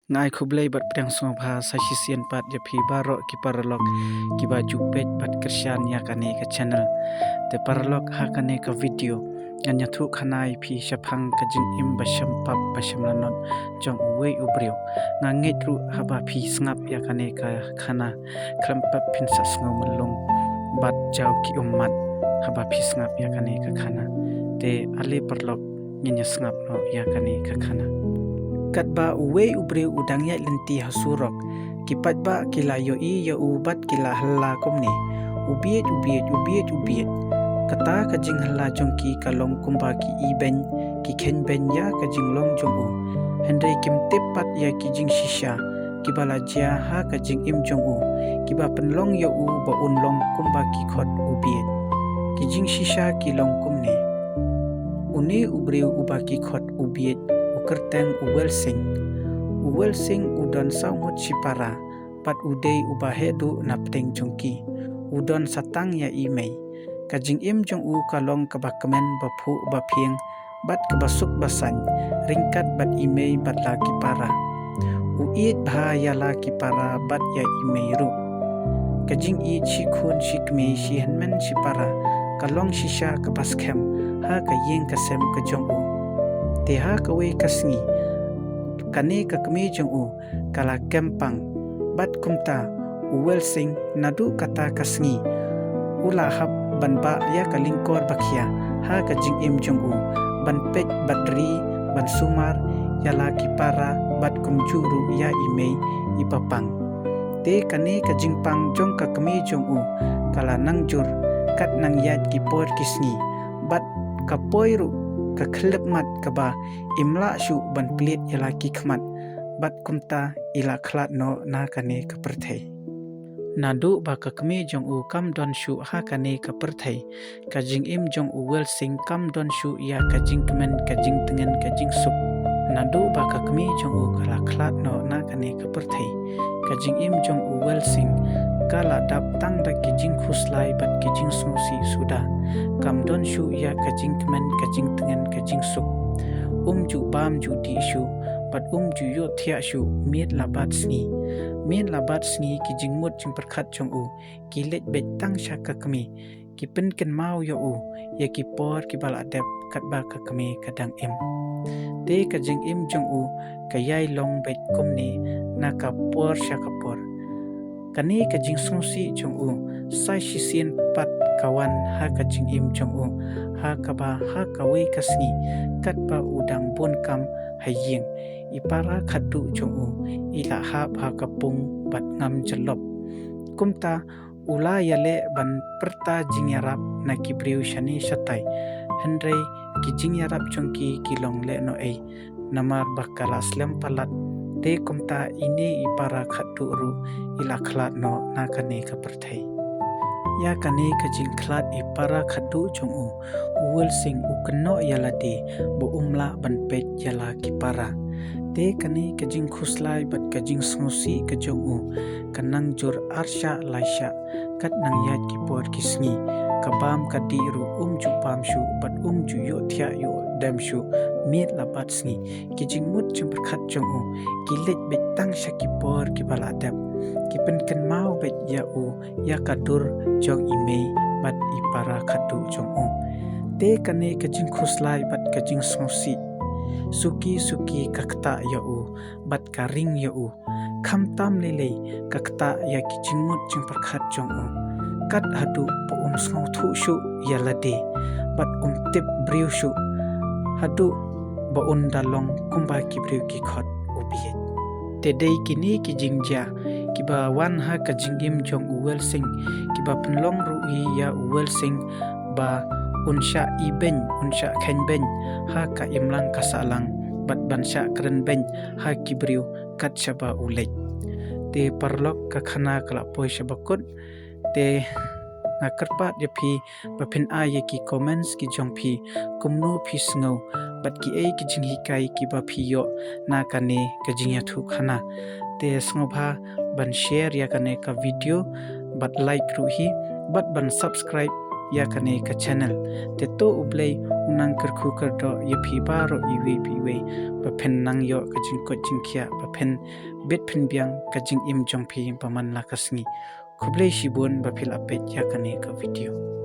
ngai khublai bat pedang songpha sasisian pat ya phi barok ki paralok ki baju pet bat kersian ya kane ka channel te paralok ha kane ka video anya thu khanai phi shaphang ka jing im basham pap basham lanon jong wei ubriu ngangit ru haba phi sngap ya kane ka khana krampap phin sasngo mulung bat jaw ki ummat haba phi sngap ya kane ka khana te ale parlok nya sngap no ya kane ka khana katba uwe ubre udang ya lenti hasurok kipat ba kila yo I ya ubat kila halla komne ubiet kata kajing halla jongki kalong kumba ki iben ki ken ben ya kajing long jongu hendai kim tepat ya kijing shisha kibala jia ha kajing im jongu kiba penlong ya u ba unlong kumba ki khot ubiet kijing shisha ki long kumne uni ubre ubaki khot ubiet kerteng uwel sing udon saumut sipara pat udei ubahedu napteng jongki udon satang ya imei kajing im jong u kalong kabakmen bapu bapieng bat kabasuk basan ringkat bat imei bat laki para uit bahaya laki para bat ya imei ru kajing I shikun shikmei shihenmen sipara kalong shisha kabaskem ha kayeng kasem kajong u teha kawe kasngi kane kakme jong u kala kempang bat kumta uwel sing nadu kata kasngi ula hab ban ba ya kalingkor bakhia ha ka jing im jong u ban pet batri ban sumar ya laki para bat kumjuru ya imei ipapang te kane ka jingpang jong kakme jong u kala nangjur kat nang yat ki por kisngi bat kapoiru ka khlep mat kaba imla shu ban plit ila ki khmat bat kumta ila khlat no na kane ka perthai nadu ba ka kme jong u kam don shu ha kane ka perthai ka jing im jong u wel sing kam don shu ya ka jing kmen ka jing tengen ka jing sup nadu ba ka kme jong u kala khlat no na kane ka perthai ka jing im jong u wel sing kala dap tang da ki jing khuslai bat ki jing susi suda kam don shu ya kajing kemen kajing tengen kajing suk ju bam ju di shu bat ju yo thia shu miet labat sni ki jing mut jing perkhat jong u ki let bet tang shaka kami ki pen ken mau yo u ya ki por ki bal adep kat ba ka kami kadang im te kajing im jong u kayai long bet komne na ka por shaka por kani kajing susi jong u sai shisien pat kawan ha kajing im jong u ha kaba ha kawe kasni kat ba udang bon kam hayeng ipara khatu jong u ila ha kapung bat ngam jelop kumta ula yale ban perta jingyarap na kibriu shani shatai hendrei ki jingyarap jongki kilong le no ei namar bakala slam palat te kumta ini ipara khatu ru ila khlat no na kane ka perthai ya kane ka jing khlat ipara khatu jong u uwel sing ukno yala de bo umla ban pet yala kipara te kane ka jing khuslai bat ka jing smusi ka jong u kanang jur arsha laisha kat nang yat ki por kisngi kabam kadi ru ju pam shu bat ju yo thia yo dam shu miet labat sngi ki jing mut jum khat jong u ki let bet tang shaki por ki baladap ki pen ken mau bet ya u ya kadur jong imei bat ipara khatu jong u te kane ka jing khuslai bat ka jing smusi suki kakta ya u bat karing ya u khamtam lele kakta ya ki jing mut jum khat jong u kat hadu po sngo thu shu ya lade bat tip briu shu hadu ba dalong kumba ki briu ki khot ubiet te dei kini ki jingja kiba wan ha ka jingim jong uwel sing kiba penlong ru ya uwel sing ba unsha iben unsha khen ben ha ka imlang kasalang bat bansha kren ben ha ki briu kat shaba ulej te parlok ka khana kala poi shabakut te ngakarpat ya phi bapin a ye ki comments ki jong phi kumno phi sngo bat ki e ki jing hikai ki ba phi yo na kane ka jing ya thu khana te snobha ban share ya kane ka video bat like ru hi bat ban subscribe ya kane ka channel te to ublei unang kerku kerdo ye phi baro iwe piwe ba phen nang yo ka jing ko jing khia ba phen bet phen biang ka jing im jong phi paman la kasngi khublei shibun ba phil apet ya kane ka video